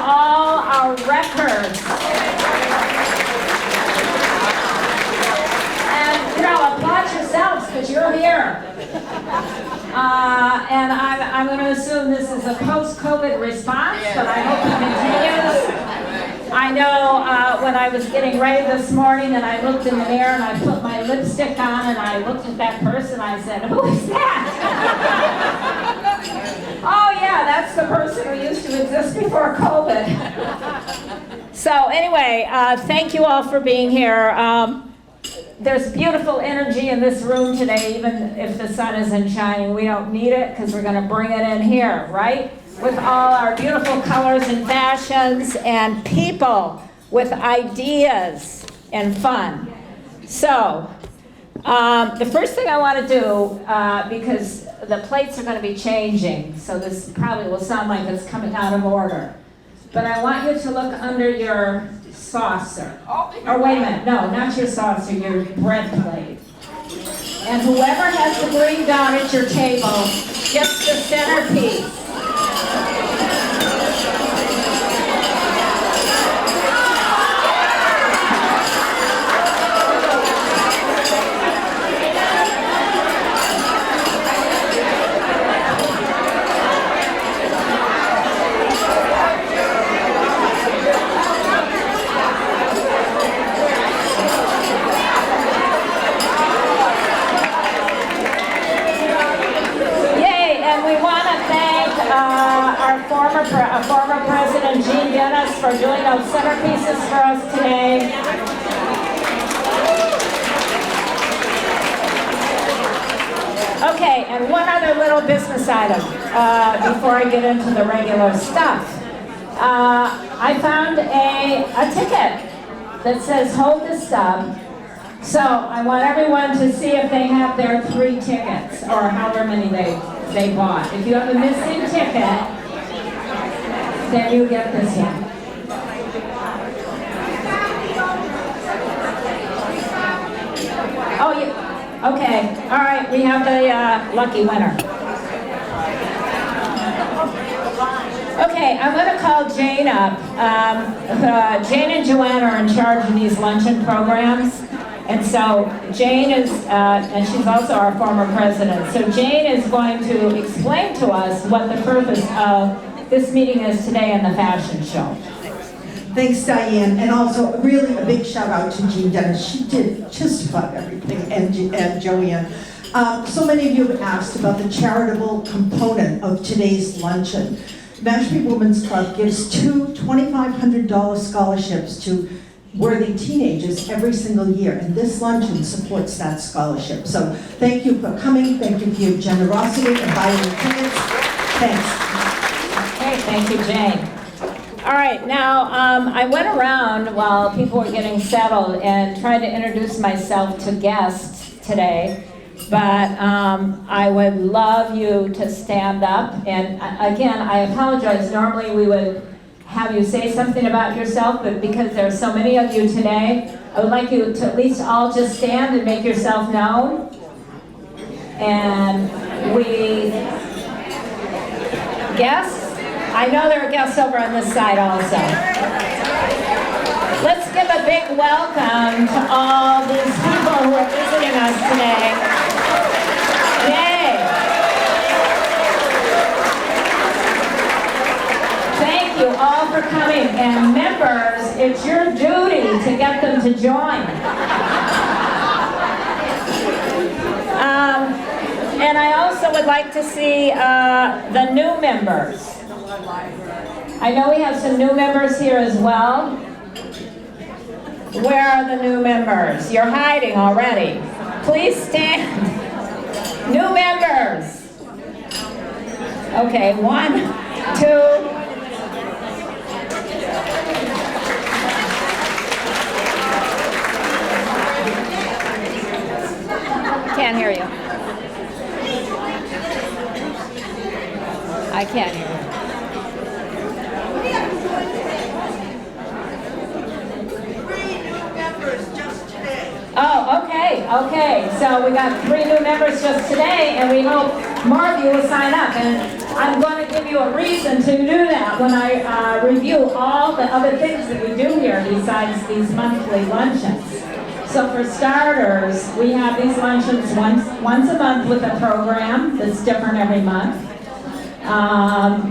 all our records. And, you know, applaud yourselves because you're here. And I'm going to assume this is a post-COVID response, but I hope it continues. I know when I was getting ready this morning and I looked in the mirror and I put my lipstick on and I looked at that person, I said, who is that? Oh yeah, that's the person who used to exist before COVID. So anyway, thank you all for being here. There's beautiful energy in this room today, even if the sun isn't shining. We don't need it because we're going to bring it in here, right? With all our beautiful colors and fashions and people with ideas and fun. So, the first thing I want to do, because the plates are going to be changing, so this probably will sound like it's coming out of order. But I want you to look under your saucer. Or wait a minute, no, not your saucer, your bread plate. And whoever has the green dot at your table gets the centerpiece. Former President Gene Dennis for doing those centerpieces for us today. Okay, and one other little business item before I get into the regular stuff. I found a ticket that says hold the stub. So I want everyone to see if they have their 3 tickets or however many they bought. If you have a missing ticket, then you get this one. Oh, yeah. Okay. All right. We have the lucky winner. Okay. I'm going to call Jane up. Jane and Joanne are in charge of these luncheon programs. And so Jane is, and she's also our former president. So Jane is going to explain to us what the purpose of this meeting is today in the fashion show. Thanks, Diane, and also really a big shout out to Jean Dennis. She did just about everything, and Joanne. So many of you have asked about the charitable component of today's luncheon. Mashpee Women's Club gives 2 $2,500 scholarships to worthy teenagers every single year, and this luncheon supports that scholarship. So thank you for coming, thank you for your generosity and buying the tickets. Thanks. Okay, thank you, Jane. All right, now I went around while people were getting settled and tried to introduce myself to guests today, but I would love you to stand up. And again, I apologize. Normally we would have you say something about yourself, but because there are so many of you today, I would like you to at least all just stand and make yourself known. And we guests. I know there are guests over on this side also. Let's give a big welcome to all these people who are visiting us today. Yay! Thank you all for coming. And members, it's your duty to get them to join. And I also would like to see the new members. I know we have some new members here as well. Where are the new members? You're hiding already. Please stand. New members. Okay, 1, 2. Can't hear you. I can't hear you. Oh, okay. So we got 3 new members just today, and we hope more of you will sign up. And I'm going to give you a reason to do that when I review all the other things that we do here besides these monthly luncheons. So for starters, we have these luncheons once a month with a program that's different every month.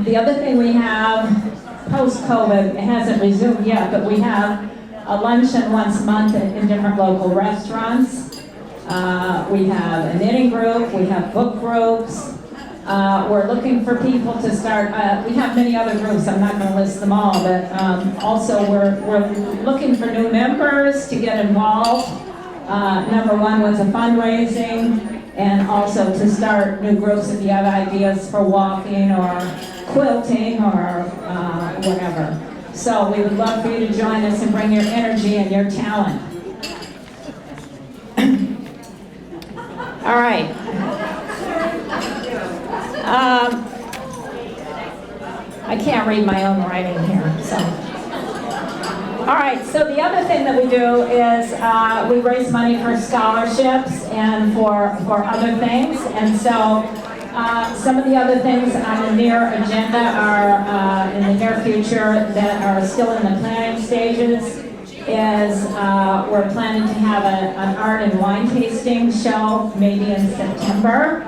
The other thing we have, post-COVID, it hasn't resumed yet, but we have a luncheon once a month in different local restaurants. We have a knitting group, we have book groups. We're looking for people to start, we have many other groups, I'm not going to list them all, but also we're looking for new members to get involved. Number one was a fundraising, and also to start new groups if you have ideas for walking or quilting or whatever. So we would love for you to join us and bring your energy and your talent. All right. I can't read my own writing here, so. All right, so the other thing that we do is we raise money for scholarships and for other things. And so some of the other things on the near agenda are in the near future that are still in the planning stages is we're planning to have an art and wine tasting show maybe in September.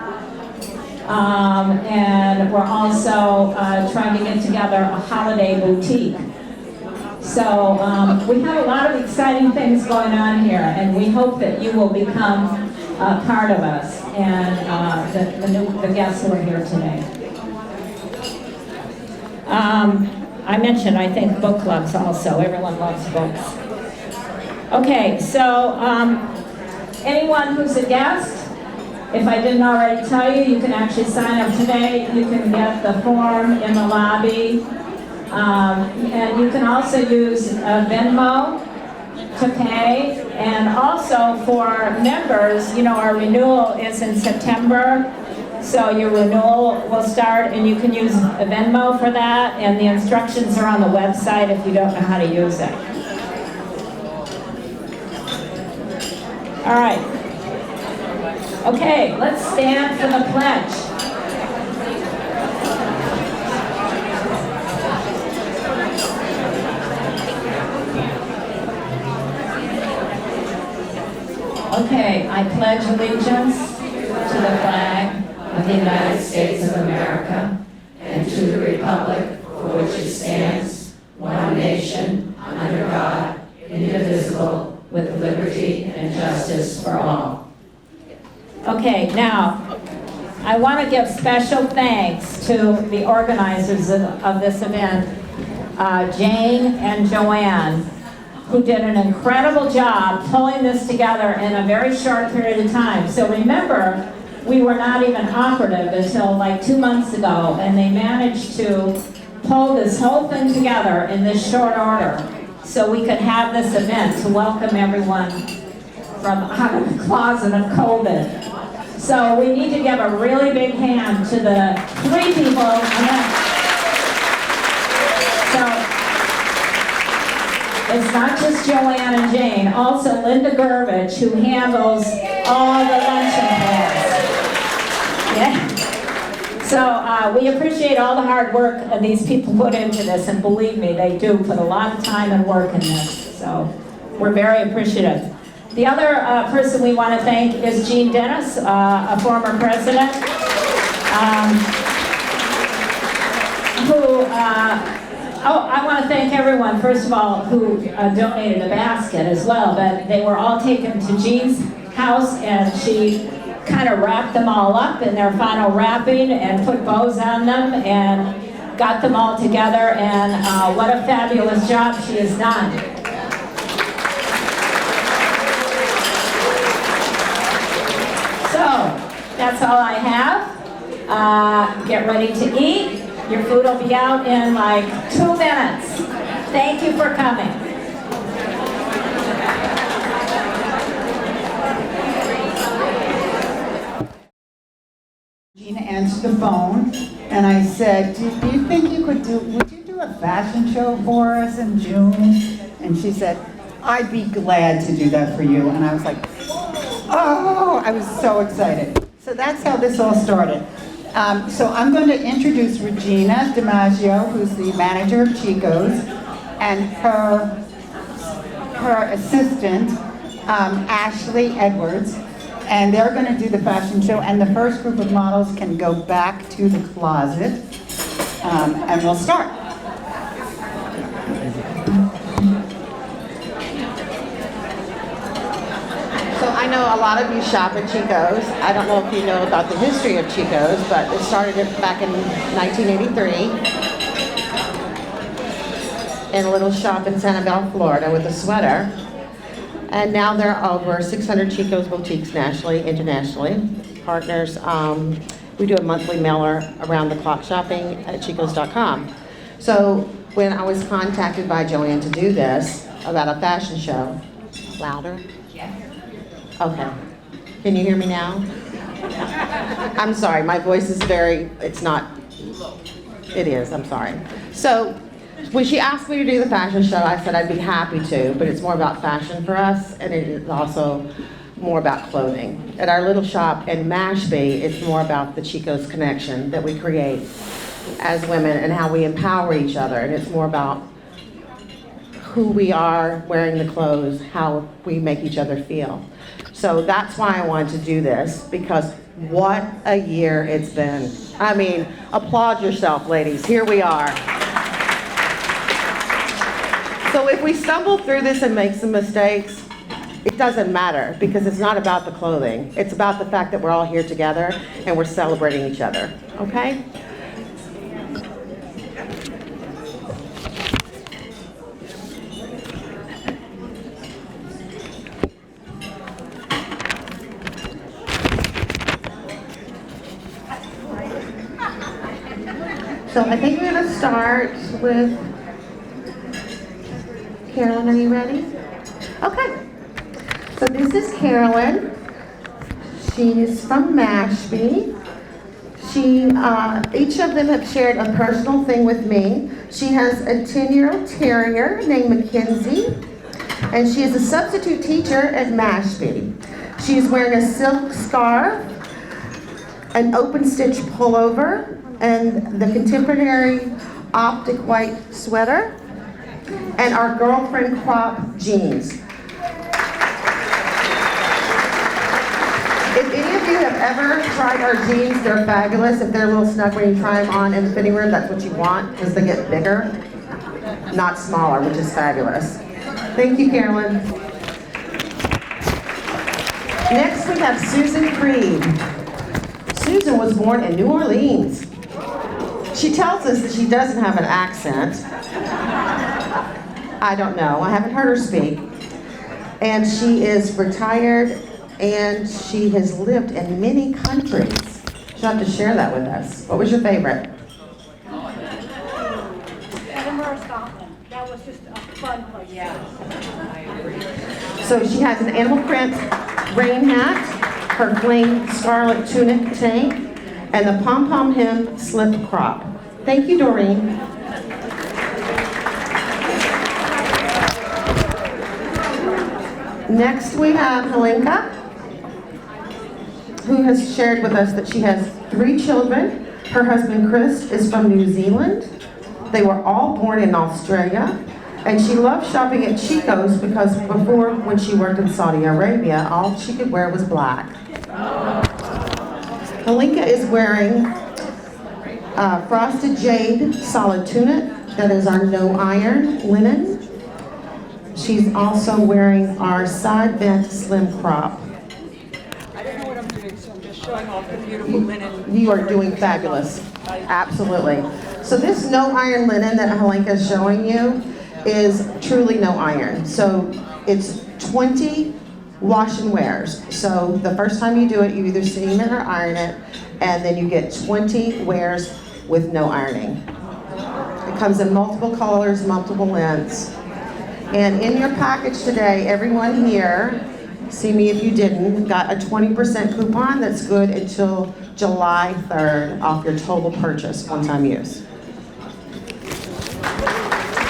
And we're also trying to get together a holiday boutique. So we have a lot of exciting things going on here, and we hope that you will become part of us and the guests who are here today. I mentioned, I think, book clubs also. Everyone loves books. Okay, so anyone who's a guest, if I didn't already tell you, you can actually sign up today. You can get the form in the lobby. And you can also use Venmo to pay. And also for members, you know, our renewal is in September. So your renewal will start, and you can use Venmo for that. And the instructions are on the website if you don't know how to use it. All right. Okay, let's stand for the pledge. Okay, I pledge allegiance to the flag of the United States of America and to the republic for which it stands, one nation, under God, indivisible, with liberty and justice for all. Okay, now, I want to give special thanks to the organizers of this event, Jane and Joanne, who did an incredible job pulling this together in a very short period of time. So remember, we were not even operative until like 2 months ago, and they managed to pull this whole thing together in this short order so we could have this event to welcome everyone from out of the closet of COVID. So we need to give a really big hand to the 3 people. So it's not just Joanne and Jane, also Linda Gurvich, who handles all the luncheon plans. Yeah. So we appreciate all the hard work that these people put into this, and believe me, they do put a lot of time and work in this. So we're very appreciative. The other person we want to thank is Jean Dennis, a former president, I want to thank everyone, first of all, who donated a basket as well, but they were all taken to Jean's house, and she kind of wrapped them all up in their final wrapping and put bows on them and got them all together, and what a fabulous job she has done. So, that's all I have. Get ready to eat. Your food will be out in like 2 minutes. Thank you for coming. Gina answered the phone, and I said, do you think would you do a fashion show for us in June? And she said, I'd be glad to do that for you. And I was like, oh, I was so excited. So that's how this all started. So I'm going to introduce Regina DiMaggio, who's the manager of Chico's, and her assistant, Ashley Edwards, and they're going to do the fashion show, and the first group of models can go back to the closet, and we'll start. So I know a lot of you shop at Chico's. I don't know if you know about the history of Chico's, but it started back in 1983 in a little shop in Sanibel, Florida with a sweater. And now there are over 600 Chico's boutiques nationally, internationally. Partners, we do a monthly mailer around the clock shopping at chicos.com. So when I was contacted by Joanne to do this about a fashion show, louder? Okay. Can you hear me now? I'm sorry, my voice is it is, I'm sorry. So, when she asked me to do the fashion show, I said I'd be happy to, but it's more about fashion for us, and it is also more about clothing. At our little shop in Mashpee, it's more about the Chico's connection that we create as women and how we empower each other, and it's more about who we are wearing the clothes, how we make each other feel. So that's why I wanted to do this, because what a year it's been. I mean, applaud yourself, ladies. Here we are. So if we stumble through this and make some mistakes, it doesn't matter, because it's not about the clothing. It's about the fact that we're all here together and we're celebrating each other, okay? So I think we're going to start with Carolyn. Are you ready? Okay. So this is Carolyn. She's from Mashpee. Each of them have shared a personal thing with me. She has a 10-year-old terrier named Mackenzie, and she is a substitute teacher at Mashpee. She is wearing a silk scarf, an open stitch pullover, and the contemporary optic white sweater, and our girlfriend crop jeans. If any of you have ever tried our jeans, they're fabulous. If they're a little snug when you try them on in the fitting room, that's what you want, because they get bigger, not smaller, which is fabulous. Thank you, Carolyn. Next, we have Susan Creed. Susan was born in New Orleans. She tells us that she doesn't have an accent. I don't know, I haven't heard her speak. And she is retired, and she has lived in many countries. She'll have to share that with us. What was your favorite? Edinburgh, Scotland. That was just a fun place. Yeah, I agree. So she has an animal print rain hat, her plain scarlet tunic tank, and the pom-pom hem slip crop. Thank you, Doreen. Next we have Helenka, who has shared with us that she has 3 children. Her husband Chris is from New Zealand. They were all born in Australia, and she loved shopping at Chico's because before, when she worked in Saudi Arabia, all she could wear was black. Helenka is wearing frosted jade solid tunic. That is our no iron linen. She's also wearing our side bent slim crop. I don't know what I'm doing, so I'm just showing off the beautiful linen. You are doing fabulous. Absolutely. So this no iron linen that Helenka is showing you is truly no iron. So it's 20 wash and wears. So the first time you do it, you either steam it or iron it, and then you get 20 wears with no ironing. It comes in multiple colors, multiple lengths. And in your package today, everyone here, see me if you didn't, got a 20% coupon that's good until July 3rd off your total purchase, one-time use.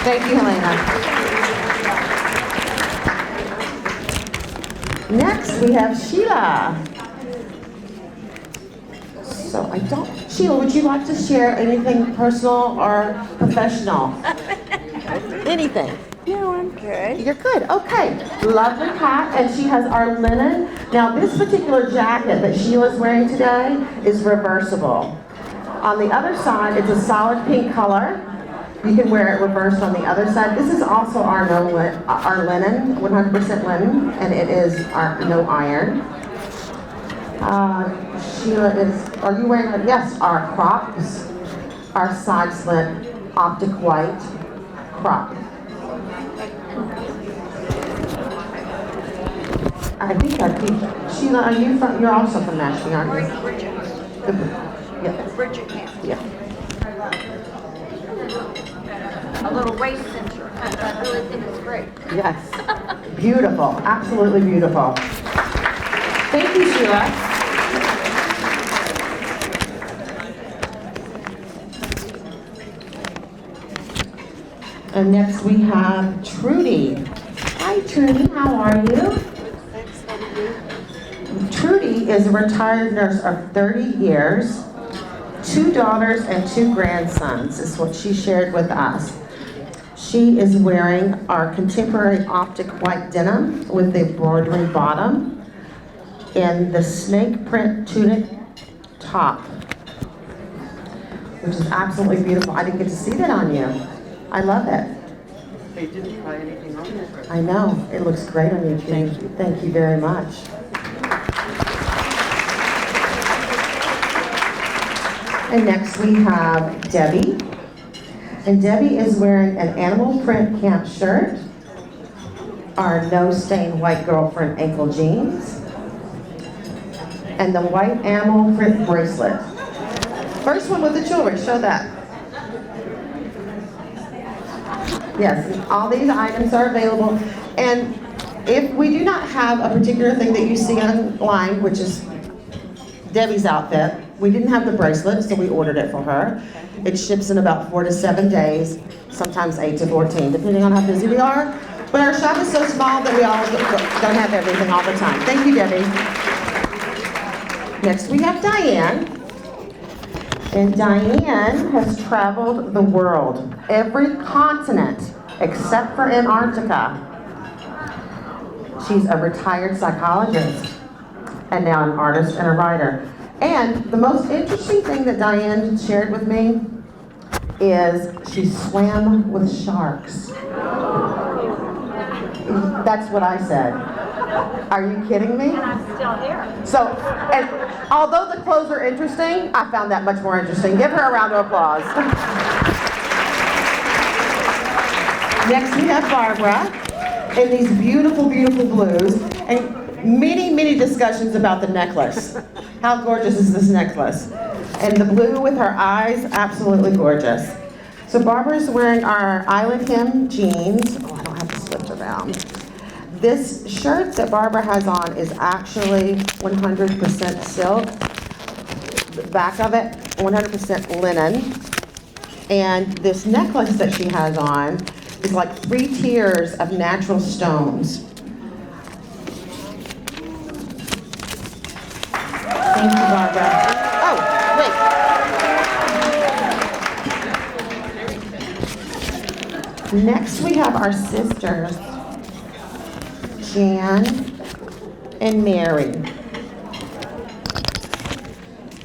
Thank you, Helena. Next, we have Sheila. So Sheila, would you like to share anything personal or professional? Anything? No, I'm good. You're good, okay. Lovely hat, and she has our linen. Now, this particular jacket that Sheila's wearing today is reversible. On the other side, it's a solid pink color. You can wear it reversed on the other side. This is also our linen, 100% linen, and it is our no iron. Sheila are you wearing, yes, our crops, our side slit, optic white crop. I think our teacher, Sheila, are you from, you're also from Nashville, aren't you? Bridget. Yeah. Bridget Camp. Yeah. A little waist cincher. I really think it's great. Yes. Beautiful. Absolutely beautiful. Thank you, Sheila. And next we have Trudy. Hi, Trudy. How are you? Trudy is a retired nurse of 30 years, 2 daughters and 2 grandsons, is what she shared with us. She is wearing our contemporary optic white denim with the embroidery bottom and the snake print tunic top, which is absolutely beautiful. I didn't get to see that on you. I love it. They didn't try anything on it. I know. It looks great on you. Thank you. Thank you very much. And next we have Debbie. And Debbie is wearing an animal print camp shirt, our no stain white girlfriend ankle jeans, and the white animal print bracelet. First one with the jewelry, show that. Yes, all these items are available. And if we do not have a particular thing that you see online, which is Debbie's outfit, we didn't have the bracelet, so we ordered it for her. It ships in about 4 to 7 days, sometimes 8 to 14, depending on how busy we are. But our shop is so small that we all don't have everything all the time. Thank you, Debbie. Next we have Diane. And Diane has traveled the world, every continent except for Antarctica. She's a retired psychologist and now an artist and a writer. And the most interesting thing that Diane shared with me is she swam with sharks. That's what I said. Are you kidding me? And I'm still here. So, and although the clothes are interesting, I found that much more interesting. Give her a round of applause. Next we have Barbara in these beautiful, beautiful blues, and many, many discussions about the necklace. How gorgeous is this necklace? And the blue with her eyes, absolutely gorgeous. So Barbara's wearing our Island Hem jeans. Oh, I don't have this flipped around. This shirt that Barbara has on is actually 100% silk. The back of it, 100% linen. And this necklace that she has on is like 3 tiers of natural stones. Thank you, Barbara. Oh, wait. Next we have our sisters, Jan and Mary.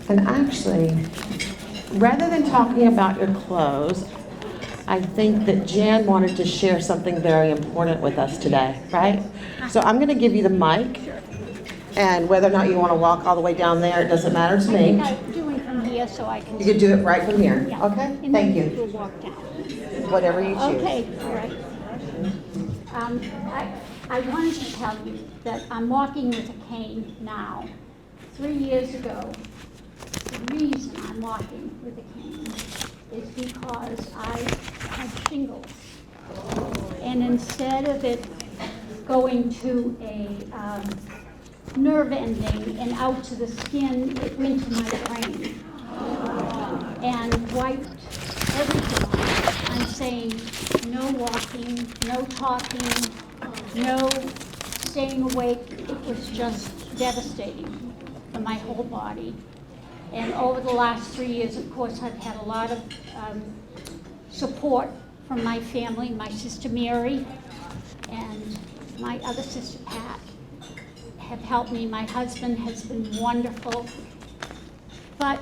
And actually, rather than talking about your clothes, I think that Jan wanted to share something very important with us today, right? So I'm going to give you the mic, and whether or not you want to walk all the way down there, it doesn't matter to I think me. I'm doing from here so I can. You can do it right from here, Yeah. okay? And Thank then you. we'll walk down. Whatever you choose. Okay, all right. I wanted to tell you that I'm walking with a cane now. 3 years ago, the reason I'm walking with a cane is because I had shingles. And instead of it going to a nerve ending and out to the skin, it went to my brain and wiped everything off. I'm saying no walking, no talking, no staying awake. It was just devastating for my whole body. And over the last 3 years, of course, I've had a lot of support from my family, my sister Mary and my other sister Pat have helped me. My husband has been wonderful, but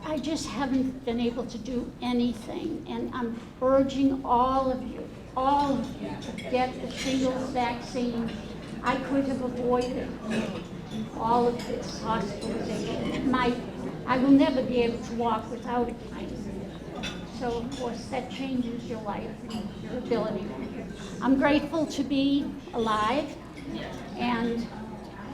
I just haven't been able to do anything. And I'm urging all of you to get the shingles vaccine. I could have avoided all of this hospitalization. I will never be able to walk without a cane. So of course that changes your life and your ability. I'm grateful to be alive, and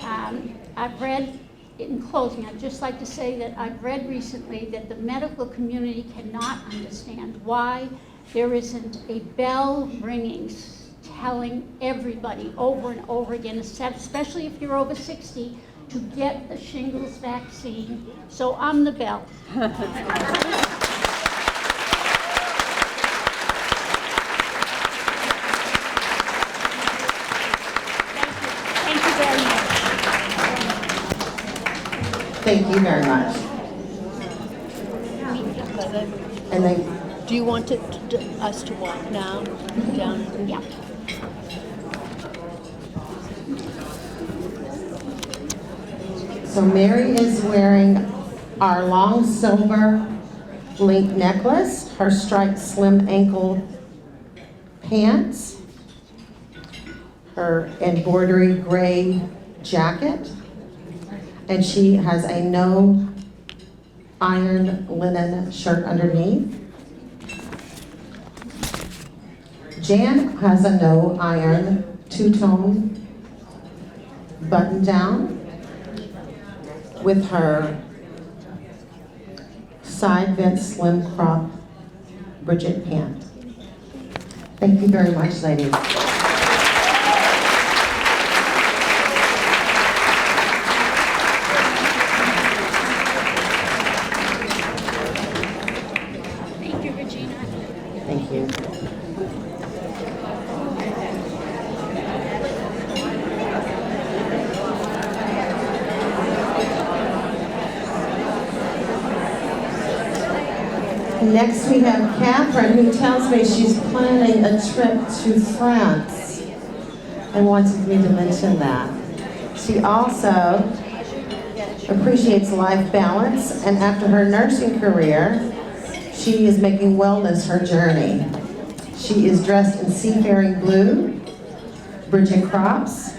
I've read, in closing, I'd just like to say that I've read recently that the medical community cannot understand why there isn't a bell ringing telling everybody over and over again, especially if you're over 60, to get the shingles vaccine. So I'm the bell. Thank you very much. And then, Do you want us to walk now down? Yeah. so Mary is wearing our long silver link necklace, her striped slim ankle pants, her embroidery gray jacket, and she has a no iron linen shirt underneath. Jan has a no iron two-tone button down with her side vent slim crop Bridget pant. Thank you very much, ladies. Thank you, Regina. Thank you. Next we have Catherine, who tells me she's planning a trip to France and wanted me to mention that. She also appreciates life balance, and after her nursing career, she is making wellness her journey. She is dressed in seafaring blue, Bridget crops.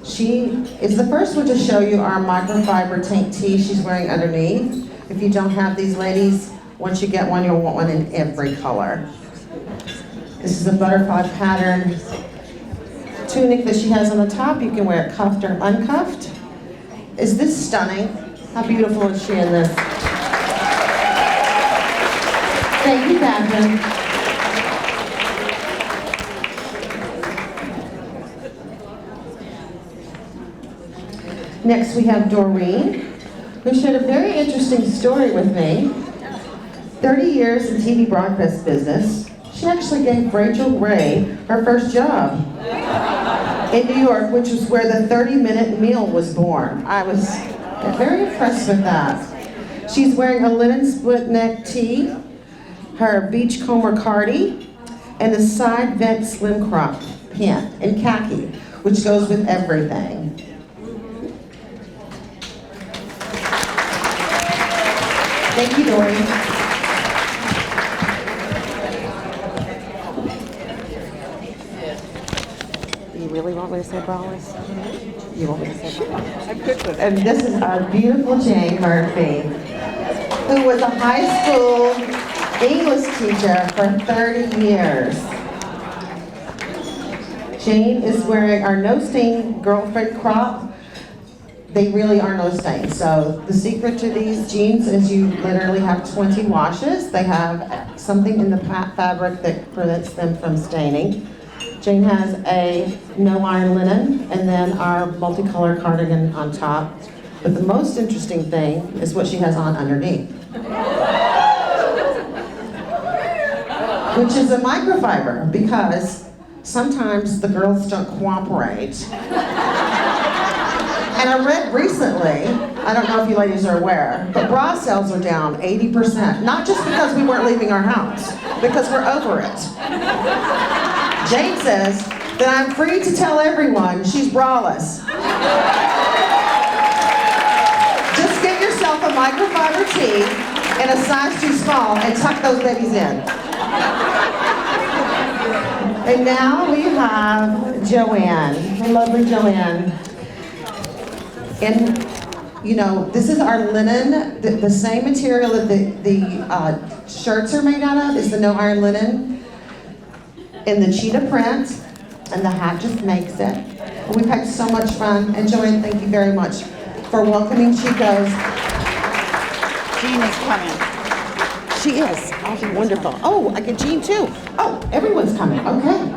She is the first one to show you our microfiber tank tee she's wearing underneath. If you don't have these, ladies, once you get one, you'll want one in every color. This is a butterfly pattern tunic that she has on the top. You can wear it cuffed or uncuffed. Is this stunning? How beautiful is she in this? Thank you, Catherine. Next we have Doreen, who shared a very interesting story with me. 30 years in TV broadcast business, she actually gave Rachel Ray her first job in New York, which was where the 30-minute meal was born. I was very impressed with that. She's wearing a linen split neck tee, her beachcomber cardi, and a side vent slim crop pant in khaki, which goes with everything. Thank you, Doreen. You really want me to say braless? You want me to say braless? I'm good with it. And this is our beautiful Jane Murphy, who was a high school English teacher for 30 years. Jane is wearing our No Stain Girlfriend crop. They really are no stain. So the secret to these jeans is you literally have 20 washes. They have something in the fabric that prevents them from staining. Jane has a no iron linen and then our multicolored cardigan on top. But the most interesting thing is what she has on underneath, which is a microfiber, because sometimes the girls don't cooperate. And I read recently I don't know if you ladies are aware, but bra sales are down 80%. Not just because we weren't leaving our house, because we're over it. Jane says that I'm free to tell everyone she's braless. Just get yourself a microfiber tee in a size too small and tuck those babies in. And now we have Joanne, the lovely Joanne. And you know, this is our linen, the same material that the shirts are made out of is the no iron linen in the cheetah print, and the hat just makes it. And we've had so much fun, and Joanne, thank you very much for welcoming Chico's. Jean is coming. She is. Oh, wonderful. Oh, I get Jean too. Oh, everyone's coming. Okay.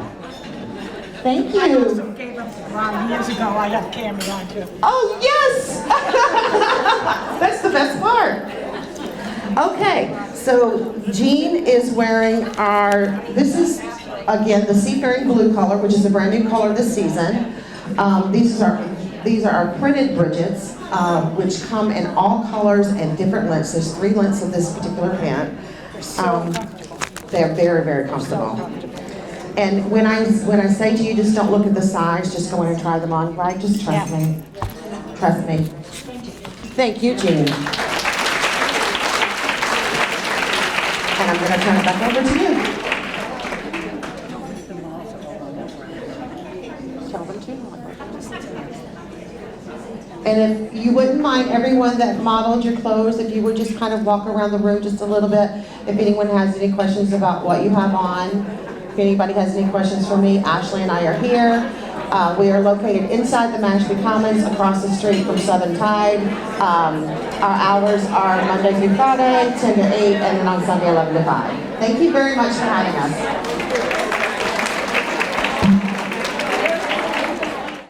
Thank I you. also gave up the bra years ago. I have cameras on too. Oh, yes! That's the best part. Okay, so Jean is wearing this is, again, the Seafaring Blue color, which is a brand new color this season. These are our printed bridgets, which come in all colors and different lengths. There's 3 lengths of this particular pant. They're very, very comfortable. And when I say to you, just don't look at the size, just go in and try them on, right? Just trust me. Trust me. Thank you, Jean. And I'm going to turn it back over to you. Tell them to. And if you wouldn't mind, everyone that modeled your clothes, if you would just kind of walk around the room just a little bit, if anyone has any questions about what you have on. If anybody has any questions for me, Ashley and I are here. We are located inside the Mashpee Commons, across the street from Southern Tide. Our hours are Monday through Friday, 10 to 8, and then on Sunday, 11 to 5. Thank you very much for having us.